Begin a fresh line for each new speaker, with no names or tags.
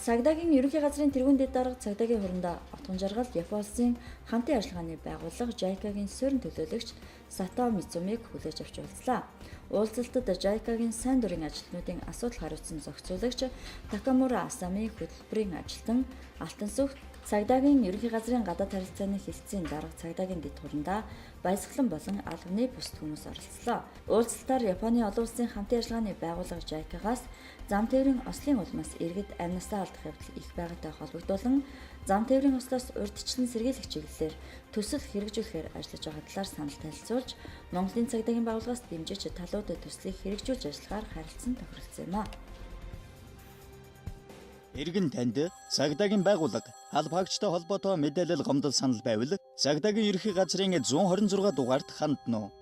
Цагдаагийн ерөнхий газрын тэргуун дэд дарга цагдаагийн хуримдаа отгон жаргал Япон улсын хамтын ажиллагааны байгууллага JICA-гийн суурин төлөөлөгч Сато Мицумиг хүлээж авч уулзлаа. Уулзалтад JICA-гийн сайн дурын ажилтнуудын асуудал хариуцсан зохицуулагч Такамура Асами хөтөлбөрийн ажилтан Алтан сүх цагдаагийн ерөнхий газрын гадаад харилцааны хэлтсийн дарга цагдаагийн дэд хуримдаа баясгалан болон албаны бусд хүмүүс оролцлоо. Уулзалтаар Японы олон улсын хамтын ажиллагааны байгууллага JICA-гаас зам тээврийн ослын улмаас иргэд амнастаа алдах явдал их байгаатай холбогдуулан зам тээврийн ослоос урьдчилан сэргийлэх чиглэлээр төсөл хэрэгжүүлэхээр ажиллаж байгаа талаар санал танилцуулж, Монголын цагдаагийн байгууллагаас дэмжиж талуудад төслийг хэрэгжүүлж ажиллахаар харилцан тохиролцсон юм а.
Иргэн танд цагдаагийн байгууллага албаагчтай холбоотой мэдээлэл гомдол санал байвал цагдаагийн ерөнхий газрын 126 дугаард хандна уу?